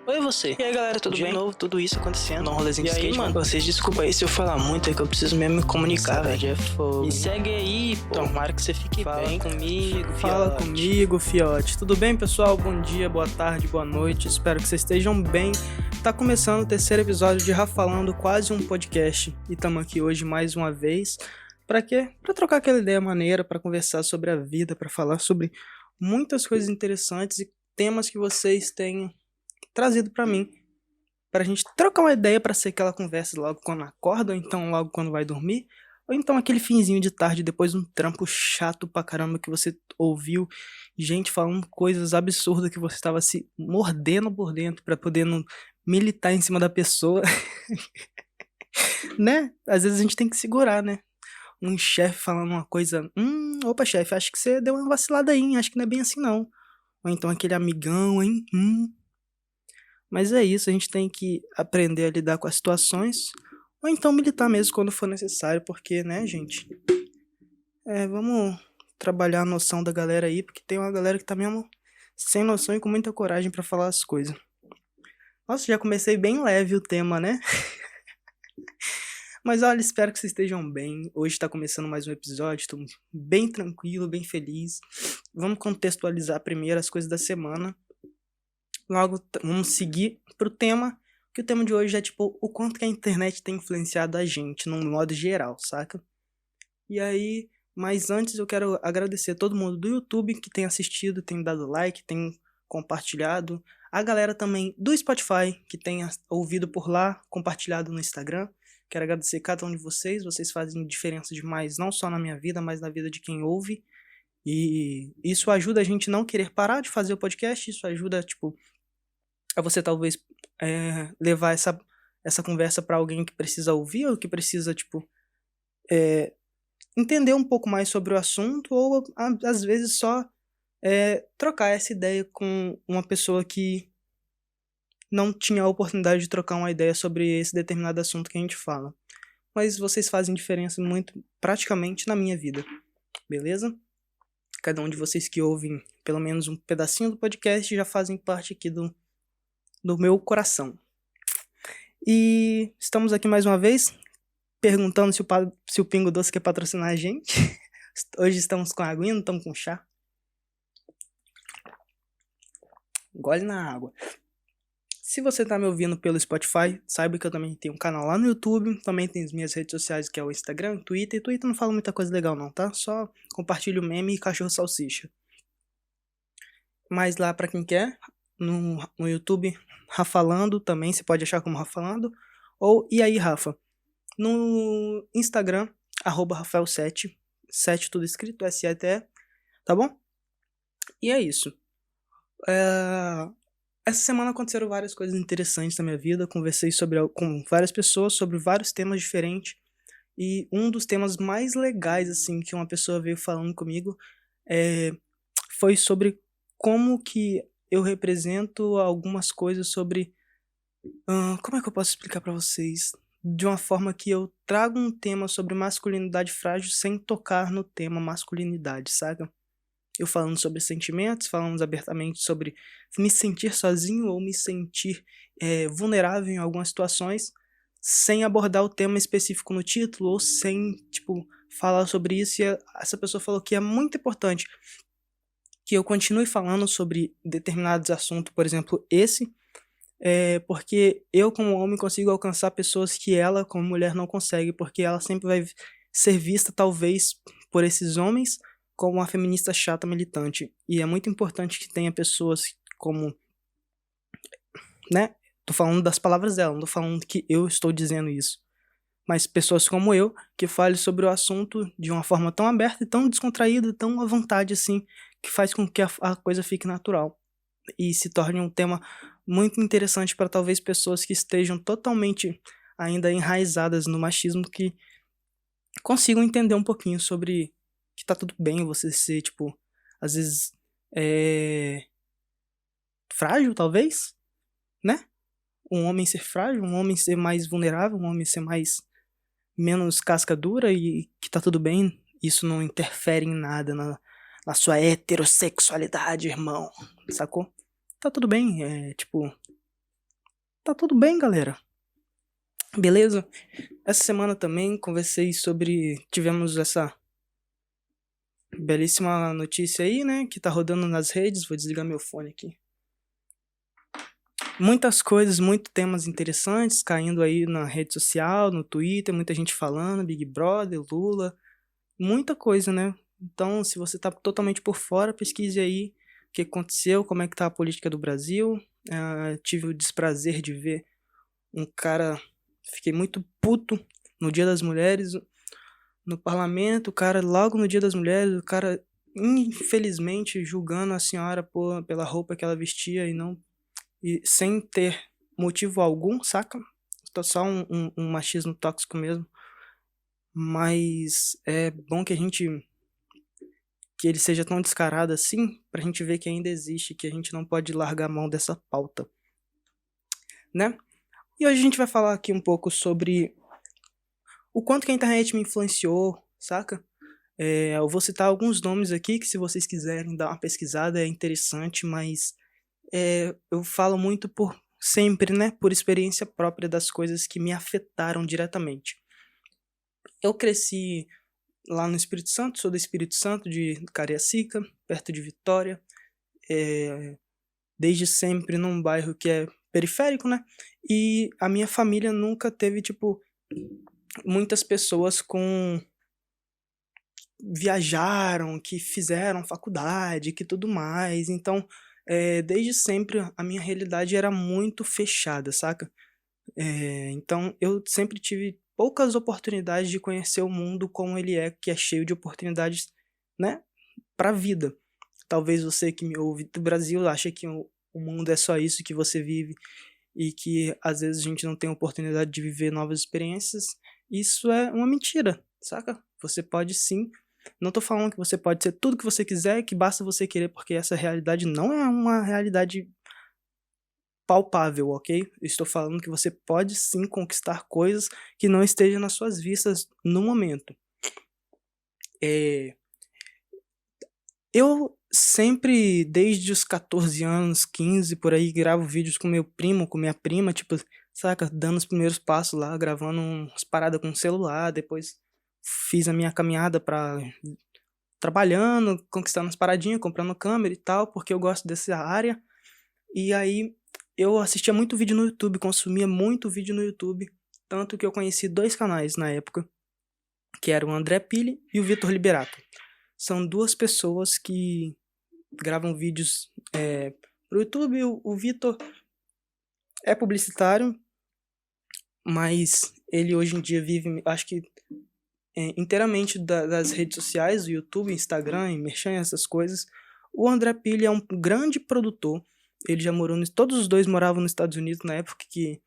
Oi você. E aí galera, tudo bem? De novo, tudo isso acontecendo. Um rolezinho de E aí, skate, mano? Vocês desculpa aí se eu falar muito, é que eu preciso mesmo me comunicar, velho. É fogo. Me segue aí, pô. Tomara que você fique Fala bem. comigo, Fala fiote. comigo, fiote. Tudo bem, pessoal? Bom dia, boa tarde, boa noite. Espero que vocês estejam bem. Tá começando o terceiro episódio de Rafalando, quase um podcast. E estamos aqui hoje mais uma vez. Pra quê? Pra trocar aquela ideia maneira, pra conversar sobre a vida, pra falar sobre muitas coisas interessantes e temas que vocês têm trazido pra mim. Pra gente trocar uma ideia pra ser aquela conversa logo quando acorda, ou então logo quando vai dormir, ou então aquele finzinho de tarde depois de um trampo chato pra caramba que você ouviu gente falando coisas absurdas que você estava se mordendo por dentro pra poder não militar em cima da pessoa, né? Às vezes a gente tem que segurar, né? Um chefe falando uma coisa, opa chefe, acho que você deu uma vacilada aí, hein? Acho que não é bem assim não. Ou então aquele amigão, hein? Mas é isso, a gente tem que aprender a lidar com as situações, ou então militar mesmo quando for necessário, porque, né, gente? Vamos trabalhar a noção da galera aí, porque tem uma galera que tá mesmo sem noção e com muita coragem pra falar as coisas. Nossa, já comecei bem leve o tema, né? Mas olha, espero que vocês estejam bem. Hoje tá começando mais um episódio, tô bem tranquilo, bem feliz. Vamos contextualizar primeiro as coisas da semana. Logo, vamos seguir pro tema, que o tema de hoje é tipo o quanto que a internet tem influenciado a gente, num modo geral, saca? E aí, mas antes eu quero agradecer a todo mundo do YouTube que tem assistido, tem dado like, tem compartilhado. A galera também do Spotify que tem ouvido por lá, compartilhado no Instagram. Quero agradecer cada um de vocês, vocês fazem diferença demais, não só na minha vida, mas na vida de quem ouve. E isso ajuda a gente não querer parar de fazer o podcast, isso ajuda, tipo, a você talvez levar essa conversa pra alguém que precisa ouvir ou que precisa, tipo, entender um pouco mais sobre o assunto ou, às vezes, só trocar essa ideia com uma pessoa que não tinha a oportunidade de trocar uma ideia sobre esse determinado assunto que a gente fala. Mas vocês fazem diferença muito, praticamente, na minha vida, beleza? Cada um de vocês que ouvem pelo menos um pedacinho do podcast já fazem parte aqui do meu coração. E estamos aqui mais uma vez, perguntando se o Pingo Doce quer patrocinar a gente. Hoje estamos com aguinha, não estamos com chá. Gole na água. Se você está me ouvindo pelo Spotify, saiba que eu também tenho um canal lá no YouTube, também tem as minhas redes sociais, que é o Instagram, Twitter. E Twitter não fala muita coisa legal não, tá? Só compartilho meme e cachorro salsicha. Mas lá pra quem quer, no YouTube, Rafalando também, você pode achar como Rafalando. Ou E aí Rafa. No Instagram, @Rafael7, 7 tudo escrito, S-E-T-E, tá bom? E é isso. Essa semana aconteceram várias coisas interessantes na minha vida, conversei com várias pessoas sobre vários temas diferentes, e um dos temas mais legais, assim, que uma pessoa veio falando comigo, foi sobre como que eu represento algumas coisas sobre... como é que eu posso explicar pra vocês? De uma forma que eu trago um tema sobre masculinidade frágil sem tocar no tema masculinidade, saca? Eu falando sobre sentimentos, falando abertamente sobre me sentir sozinho ou me sentir vulnerável em algumas situações, sem abordar o tema específico no título, ou sem, tipo, falar sobre isso. E essa pessoa falou que é muito importante que eu continue falando sobre determinados assuntos, por exemplo, esse, porque eu, como homem, consigo alcançar pessoas que ela, como mulher, não consegue, porque ela sempre vai ser vista, talvez, por esses homens, como uma feminista chata militante. E é muito importante que tenha pessoas como, né? Tô falando das palavras dela, não tô falando que eu estou dizendo isso. Mas pessoas como eu, que falem sobre o assunto de uma forma tão aberta e tão descontraída, tão à vontade assim, que faz com que a coisa fique natural. E se torne um tema muito interessante para talvez pessoas que estejam totalmente ainda enraizadas no machismo, que consigam entender um pouquinho sobre que tá tudo bem você ser, tipo, às vezes, frágil, talvez, né? Um homem ser frágil, um homem ser mais vulnerável, um homem ser menos casca dura, e que tá tudo bem, isso não interfere em nada na sua heterossexualidade, irmão, sacou? Tá tudo bem, tipo, Tá tudo bem, galera? Beleza? Essa semana também conversei sobre. Tivemos essa belíssima notícia aí, né? Que tá rodando nas redes. Vou desligar meu fone aqui. Muitas coisas, muitos temas interessantes caindo aí na rede social, no Twitter, muita gente falando, Big Brother, Lula, muita coisa, né? Então, se você tá totalmente por fora, pesquise aí o que aconteceu, como é que tá a política do Brasil. Tive o desprazer de ver um cara, fiquei muito puto no Dia das Mulheres, no parlamento, o cara, logo no Dia das Mulheres, o cara, infelizmente, julgando a senhora pela roupa que ela vestia e sem ter motivo algum, saca? Só um machismo tóxico mesmo. Mas é bom que ele seja tão descarado assim, pra gente ver que ainda existe, que a gente não pode largar a mão dessa pauta, né? E hoje a gente vai falar aqui um pouco sobre o quanto que a internet me influenciou, saca? Eu vou citar alguns nomes aqui que, se vocês quiserem dar uma pesquisada, é interessante, mas eu falo muito por sempre, né? Por experiência própria das coisas que me afetaram diretamente. Eu cresci lá no Espírito Santo, sou do Espírito Santo, de Cariacica, perto de Vitória, desde sempre num bairro que é periférico, né? E a minha família nunca teve, tipo, muitas pessoas viajaram, que fizeram faculdade, que tudo mais. Então, desde sempre a minha realidade era muito fechada, saca? Então eu sempre tive poucas oportunidades de conhecer o mundo como ele é, que é cheio de oportunidades, né, pra vida. Talvez você que me ouve do Brasil ache que o mundo é só isso que você vive e que às vezes a gente não tem oportunidade de viver novas experiências. Isso é uma mentira, saca? Você pode sim. Não tô falando que você pode ser tudo que você quiser, que basta você querer, porque essa realidade não é uma realidade palpável, ok? Estou falando que você pode sim conquistar coisas que não estejam nas suas vistas no momento. Eu sempre, desde os 14 anos, 15, por aí, gravo vídeos com meu primo, com minha prima, tipo, saca, dando os primeiros passos lá, gravando umas paradas com o celular, depois fiz a minha caminhada pra trabalhando, conquistando as paradinhas, comprando câmera e tal, porque eu gosto dessa área. E aí eu assistia muito vídeo no YouTube, consumia muito vídeo no YouTube, tanto que eu conheci dois canais na época, que eram o André Pili e o Vitor Liberato. São duas pessoas que gravam vídeos pro YouTube. O Vitor é publicitário, mas ele hoje em dia vive, acho que inteiramente das redes sociais, do YouTube, Instagram, e Merchan, essas coisas. O André Pili é um grande produtor. Ele já morou, todos os dois moravam nos Estados Unidos na época que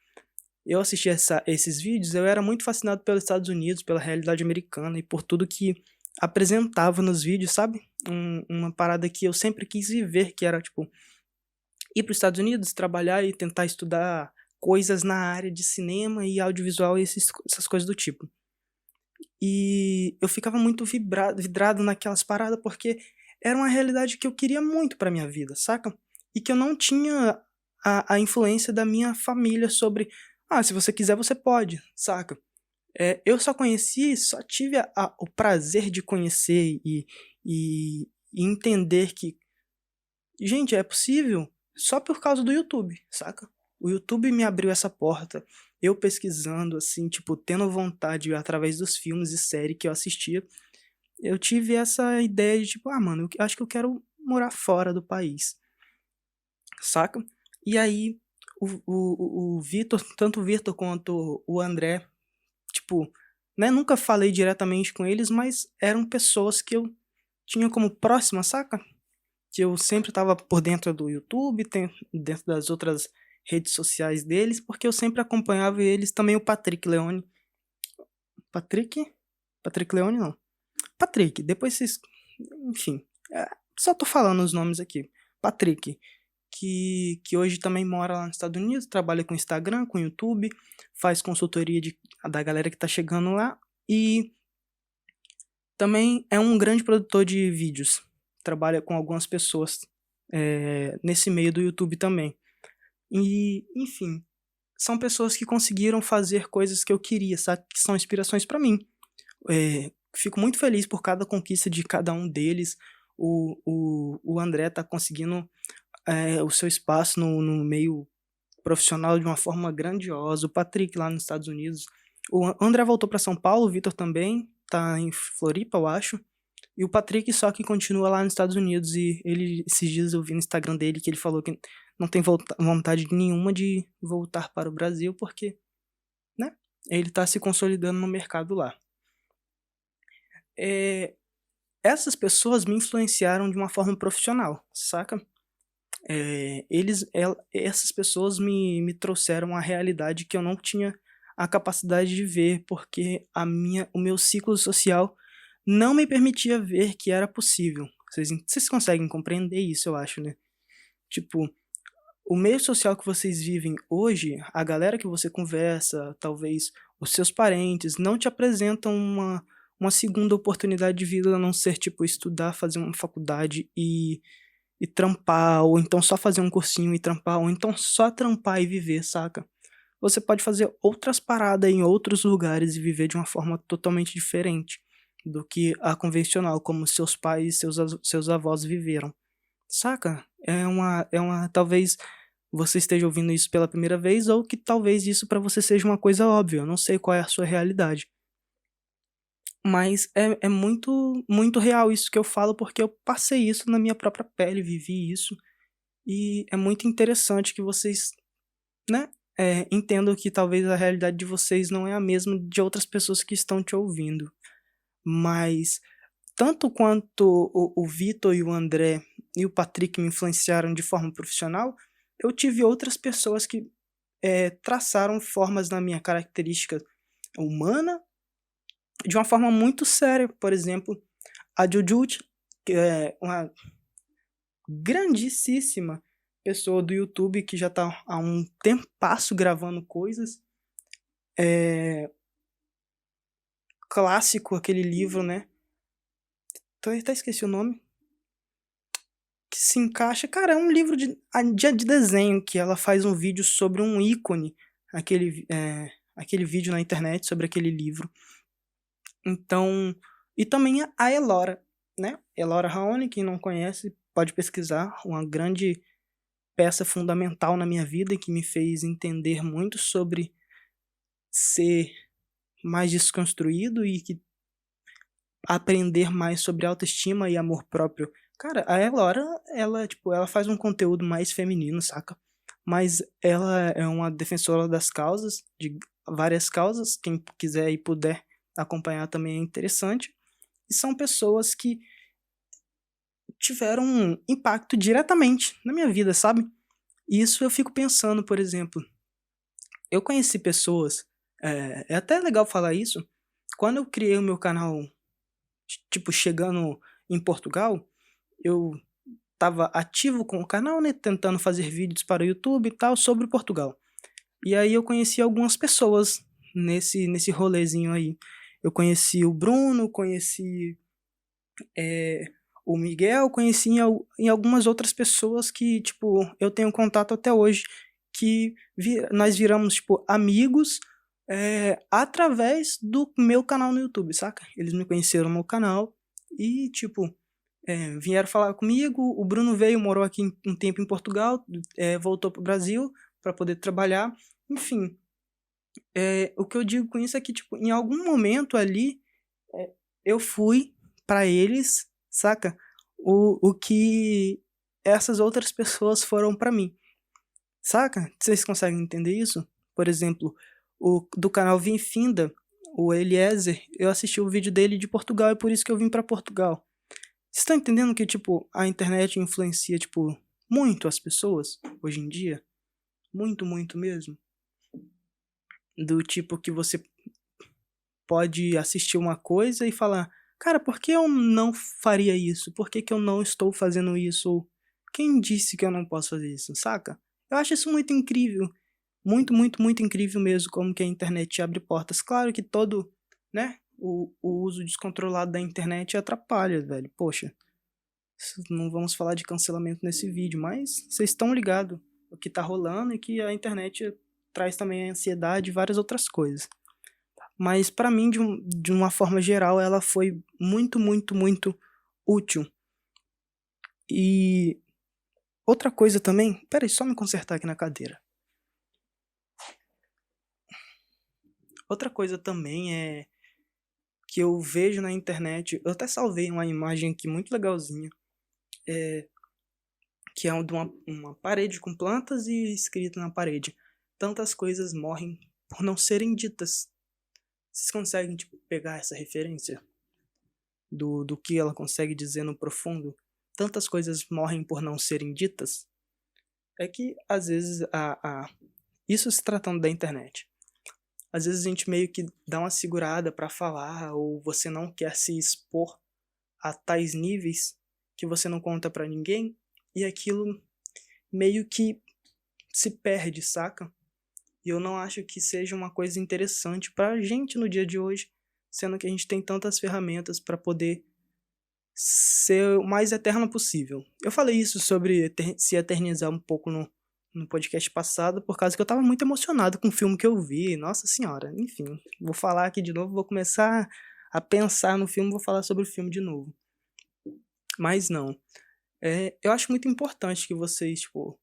eu assistia esses vídeos. Eu era muito fascinado pelos Estados Unidos, pela realidade americana e por tudo que apresentava nos vídeos, sabe? Uma parada que eu sempre quis viver, que era, tipo, ir para os Estados Unidos, trabalhar e tentar estudar coisas na área de cinema e audiovisual e essas coisas do tipo. E eu ficava muito vidrado naquelas paradas, porque era uma realidade que eu queria muito pra minha vida, saca? E que eu não tinha a influência da minha família sobre, se você quiser você pode, saca? Eu só conheci, só tive o prazer de conhecer e entender que, gente, é possível só por causa do YouTube, saca? O YouTube me abriu essa porta. Eu pesquisando, assim, tipo, tendo vontade através dos filmes e séries que eu assistia, eu tive essa ideia de, tipo, mano, eu acho que eu quero morar fora do país, saca? E aí, o Vitor, tanto o Vitor quanto o André, tipo, né, nunca falei diretamente com eles, mas eram pessoas que eu tinha como próxima, saca? Que eu sempre tava por dentro do YouTube, dentro das outras redes sociais deles, porque eu sempre acompanhava eles, também o Patrick Leone. Patrick? Patrick Leone não. Patrick, depois vocês... Enfim, só tô falando os nomes aqui. Patrick, que hoje também mora lá nos Estados Unidos, trabalha com Instagram, com YouTube, faz consultoria da galera que tá chegando lá e também é um grande produtor de vídeos. Trabalha com algumas pessoas nesse meio do YouTube também. E, enfim, são pessoas que conseguiram fazer coisas que eu queria, sabe, que são inspirações pra mim. Fico muito feliz por cada conquista de cada um deles. O André tá conseguindo, o seu espaço no meio profissional de uma forma grandiosa, o Patrick lá nos Estados Unidos. O André voltou pra São Paulo, o Vitor também, tá em Floripa, eu acho. E o Patrick só que continua lá nos Estados Unidos e ele, esses dias eu vi no Instagram dele que ele falou que não tem vontade nenhuma de voltar para o Brasil porque, né, ele tá se consolidando no mercado lá. Essas pessoas me influenciaram de uma forma profissional, saca? Essas pessoas me trouxeram a realidade que eu não tinha a capacidade de ver, porque o meu ciclo social não me permitia ver que era possível. Vocês conseguem compreender isso, eu acho, né? Tipo, o meio social que vocês vivem hoje, a galera que você conversa, talvez os seus parentes, não te apresentam uma segunda oportunidade de vida a não ser, tipo, estudar, fazer uma faculdade e trampar, ou então só fazer um cursinho e trampar, ou então só trampar e viver, saca? Você pode fazer outras paradas em outros lugares e viver de uma forma totalmente diferente do que a convencional, como seus pais e seus avós viveram, saca? Talvez você esteja ouvindo isso pela primeira vez, ou que talvez isso pra você seja uma coisa óbvia, eu não sei qual é a sua realidade. Mas é muito, muito real isso que eu falo, porque eu passei isso na minha própria pele, vivi isso, e é muito interessante que vocês, né, entendam que talvez a realidade de vocês não é a mesma de outras pessoas que estão te ouvindo. Mas, tanto quanto o Vitor e o André e o Patrick me influenciaram de forma profissional, eu tive outras pessoas que traçaram formas na minha característica humana de uma forma muito séria. Por exemplo, a Jujut, que é uma grandíssima pessoa do YouTube que já tá há um tempasso gravando coisas. Clássico aquele livro, né? Até esqueci o nome. Que se encaixa. Cara, é um livro de desenho que ela faz um vídeo sobre um ícone. Aquele vídeo na internet sobre aquele livro. Então. E também a Elora, né? Elora Raoni, quem não conhece, pode pesquisar. Uma grande peça fundamental na minha vida que me fez entender muito sobre ser mais desconstruído e que aprender mais sobre autoestima e amor próprio. Cara, a Elora, ela faz um conteúdo mais feminino, saca? Mas ela é uma defensora das causas, de várias causas. Quem quiser e puder acompanhar também é interessante. E são pessoas que tiveram um impacto diretamente na minha vida, sabe? E isso eu fico pensando, por exemplo, eu conheci pessoas, é até legal falar isso, quando eu criei o meu canal, tipo, chegando em Portugal, eu estava ativo com o canal, né, tentando fazer vídeos para o YouTube e tal sobre Portugal. E aí eu conheci algumas pessoas nesse rolezinho aí. Eu conheci o Bruno, conheci o Miguel, conheci em algumas outras pessoas que, tipo, eu tenho contato até hoje, que nós viramos, tipo, amigos através do meu canal no YouTube, saca? Eles me conheceram no canal e, tipo, vieram falar comigo. O Bruno veio, morou aqui um tempo em Portugal, voltou pro Brasil para poder trabalhar. Enfim, o que eu digo com isso é que, tipo, em algum momento ali, eu fui para eles, saca? O que essas outras pessoas foram para mim, saca? Vocês conseguem entender isso? Por exemplo, o do canal Vinfinda, o Eliezer, eu assisti o vídeo dele de Portugal e por isso que eu vim para Portugal. Vocês estão entendendo que, tipo, a internet influencia, tipo, muito as pessoas hoje em dia? Muito, muito mesmo. Do tipo que você pode assistir uma coisa e falar, cara, por que eu não faria isso? Por que que eu não estou fazendo isso? Ou quem disse que eu não posso fazer isso, saca? Eu acho isso muito incrível. Muito, muito, muito incrível mesmo como que a internet abre portas. Claro que todo, né, o uso descontrolado da internet atrapalha, velho. Poxa, não vamos falar de cancelamento nesse vídeo, mas vocês estão ligados o que tá rolando e que a internet traz também ansiedade e várias outras coisas. Mas pra mim, de uma forma geral, ela foi muito, muito, muito útil. E outra coisa também, espera aí, só me consertar aqui na cadeira. Outra coisa também é que eu vejo na internet, eu até salvei uma imagem aqui muito legalzinha, que é de uma parede com plantas e escrito na parede: tantas coisas morrem por não serem ditas. Vocês conseguem, tipo, pegar essa referência do que ela consegue dizer no profundo? Tantas coisas morrem por não serem ditas. É que, às vezes, isso se tratando da internet, às vezes a gente meio que dá uma segurada pra falar, ou você não quer se expor a tais níveis que você não conta pra ninguém, e aquilo meio que se perde, saca? E eu não acho que seja uma coisa interessante pra gente no dia de hoje, sendo que a gente tem tantas ferramentas pra poder ser o mais eterno possível. Eu falei isso sobre se eternizar um pouco no podcast passado, por causa que eu tava muito emocionado com o filme que eu vi. Nossa senhora, enfim. Vou falar aqui de novo, vou começar a pensar no filme, vou falar sobre o filme de novo. Mas não. Eu acho muito importante que vocês, tipo,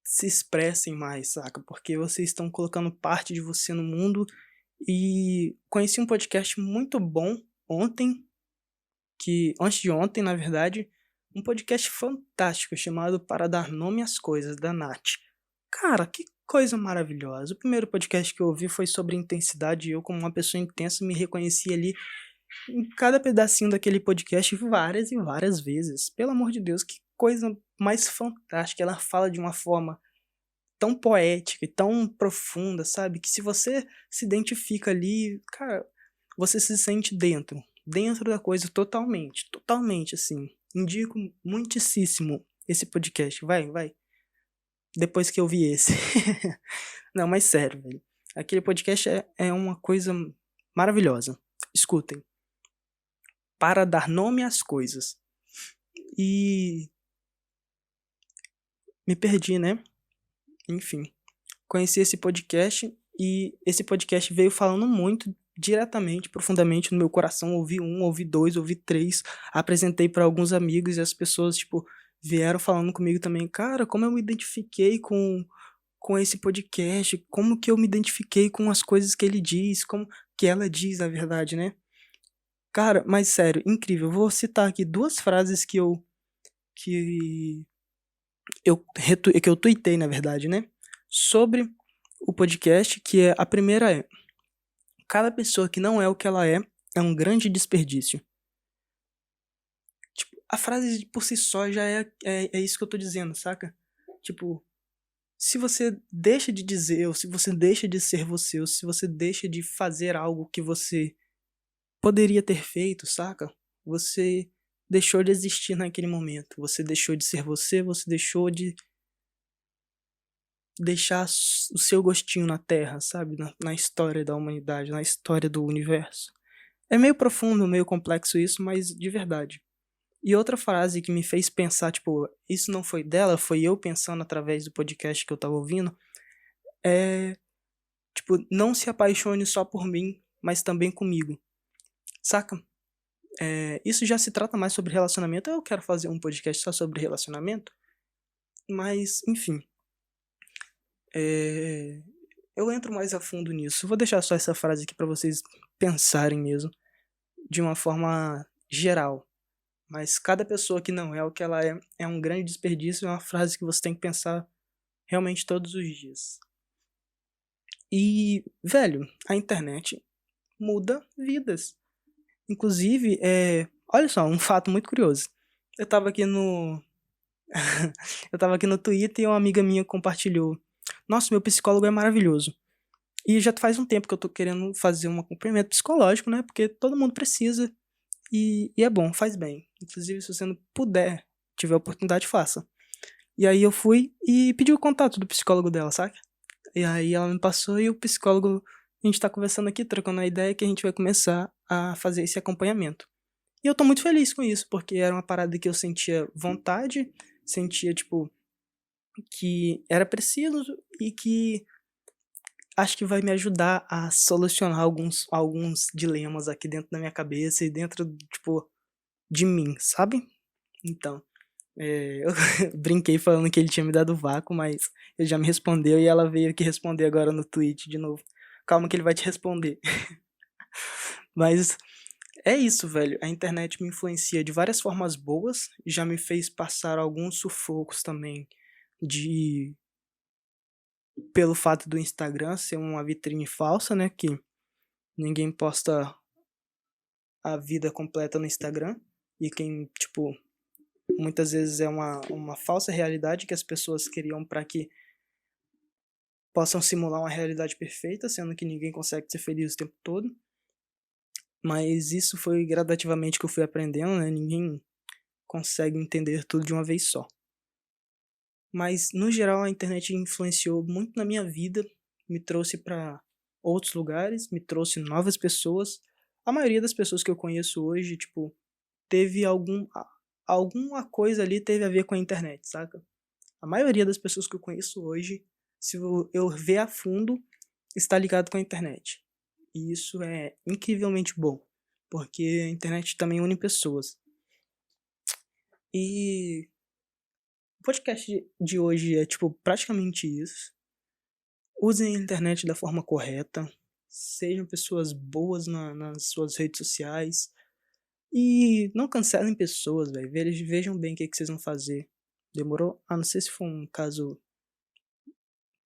se expressem mais, saca? Porque vocês estão colocando parte de você no mundo. E conheci um podcast muito bom ontem, antes de ontem, na verdade, um podcast fantástico chamado Para Dar Nome às Coisas, da Nath. Cara, que coisa maravilhosa. O primeiro podcast que eu ouvi foi sobre intensidade e eu, como uma pessoa intensa, me reconheci ali em cada pedacinho daquele podcast várias e várias vezes. Pelo amor de Deus, que coisa mais fantástica. Ela fala de uma forma tão poética e tão profunda, sabe? Que se você se identifica ali, cara, você se sente dentro da coisa totalmente, assim. Indico muitíssimo esse podcast. Vai. Depois que eu vi esse. Não, mas sério, velho. Aquele podcast é uma coisa maravilhosa. Escutem. Para dar nome às coisas. E me perdi, né? Enfim. Conheci esse podcast e esse podcast veio falando muito diretamente, profundamente no meu coração. Ouvi um, ouvi dois, ouvi três, apresentei para alguns amigos e as pessoas, tipo, vieram falando comigo também: cara, como eu me identifiquei com esse podcast, como que eu me identifiquei com as coisas que ele diz, como que ela diz, na verdade, né? Cara, mas sério, incrível. Eu vou citar aqui duas frases que que eu tuitei, na verdade, né? Sobre o podcast, que a primeira é: cada pessoa que não é o que ela é um grande desperdício. Tipo, a frase por si só já é isso que eu tô dizendo, saca? Tipo, se você deixa de dizer, ou se você deixa de ser você, ou se você deixa de fazer algo que você poderia ter feito, saca? Você deixou de existir naquele momento. Você deixou de ser você deixou de deixar o seu gostinho na Terra, sabe? Na história da humanidade, na história do universo. É meio profundo, meio complexo isso, mas de verdade. E outra frase que me fez pensar, tipo, isso não foi dela, foi eu pensando através do podcast que eu tava ouvindo, é, tipo, não se apaixone só por mim, mas também comigo. Saca? Isso já se trata mais sobre relacionamento. Eu quero fazer um podcast só sobre relacionamento, mas, enfim. Eu entro mais a fundo nisso. Vou deixar só essa frase aqui pra vocês pensarem mesmo, de uma forma geral. Mas cada pessoa que não é o que ela é um grande desperdício. É uma frase que você tem que pensar realmente todos os dias. E, velho, a internet muda vidas. Inclusive, olha só, um fato muito curioso. Eu tava aqui no eu tava aqui no Twitter e uma amiga minha compartilhou: nossa, meu psicólogo é maravilhoso. E já faz um tempo que eu tô querendo fazer um acompanhamento psicológico, né? Porque todo mundo precisa e é bom, faz bem. Inclusive, se você não puder, tiver oportunidade, faça. E aí eu fui e pedi o contato do psicólogo dela, saca? E aí ela me passou e o psicólogo, a gente tá conversando aqui, trocando a ideia que a gente vai começar a fazer esse acompanhamento. E eu tô muito feliz com isso, porque era uma parada que eu sentia vontade, sentia, tipo, que era preciso e que acho que vai me ajudar a solucionar alguns dilemas aqui dentro da minha cabeça e dentro, tipo, de mim, sabe? Então, eu brinquei falando que ele tinha me dado vácuo, mas ele já me respondeu e ela veio aqui responder agora no tweet de novo. Calma que ele vai te responder. Mas é isso, velho. A internet me influencia de várias formas boas, já me fez passar alguns sufocos também de pelo fato do Instagram ser uma vitrine falsa, né, que ninguém posta a vida completa no Instagram e quem, tipo, muitas vezes é uma falsa realidade que as pessoas criam para que possam simular uma realidade perfeita, sendo que ninguém consegue ser feliz o tempo todo. Mas isso foi gradativamente que eu fui aprendendo, né? Ninguém consegue entender tudo de uma vez só. Mas, no geral, a internet influenciou muito na minha vida, me trouxe para outros lugares, me trouxe novas pessoas. A maioria das pessoas que eu conheço hoje, tipo, teve alguma coisa ali teve a ver com a internet, saca? A maioria das pessoas que eu conheço hoje, se eu ver a fundo, está ligado com a internet. E isso é incrivelmente bom, porque a internet também une pessoas. E o podcast de hoje é, tipo, praticamente isso. Usem a internet da forma correta, sejam pessoas boas nas suas redes sociais e não cancelem pessoas, velho. Vejam bem o que vocês vão fazer. Demorou? A não ser se for um caso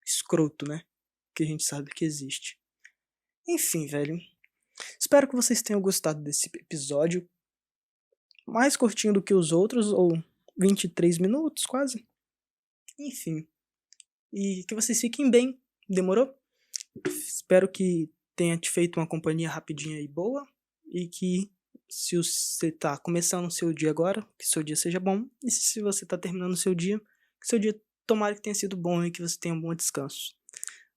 escroto, né? Que a gente sabe que existe. Enfim, velho. Espero que vocês tenham gostado desse episódio. Mais curtinho do que os outros, ou 23 minutos quase. Enfim. E que vocês fiquem bem. Demorou? Espero que tenha te feito uma companhia rapidinha e boa. E que se você tá começando o seu dia agora, que seu dia seja bom. E se você tá terminando o seu dia, que seu dia tomara que tenha sido bom e que você tenha um bom descanso.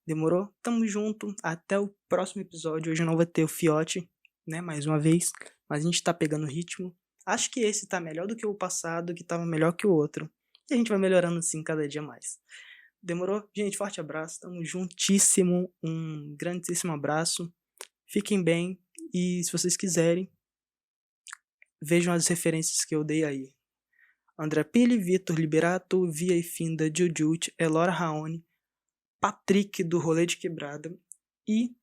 Demorou? Tamo junto. Até o próximo episódio. Hoje não vai ter o fiote, né? Mais uma vez. Mas a gente tá pegando ritmo. Acho que esse tá melhor do que o passado, que tava melhor que o outro. E a gente vai melhorando assim cada dia mais. Demorou? Gente, forte abraço. Tamo juntíssimo. Um grandíssimo abraço. Fiquem bem. E se vocês quiserem, vejam as referências que eu dei aí. André Pili, Vitor Liberato, Via e Finda, Jujut, Elora Raoni, Patrick do Rolê de Quebrada e...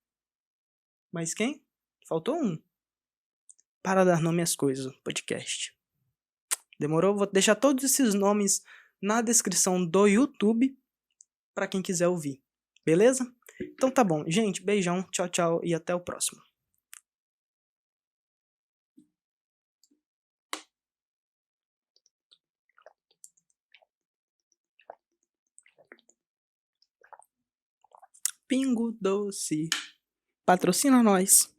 mais quem? Faltou um. Para dar nome às coisas, podcast. Demorou? Vou deixar todos esses nomes na descrição do YouTube para quem quiser ouvir. Beleza? Então tá bom. Gente, beijão, tchau, tchau e até o próximo. Pingo Doce. Patrocina nós.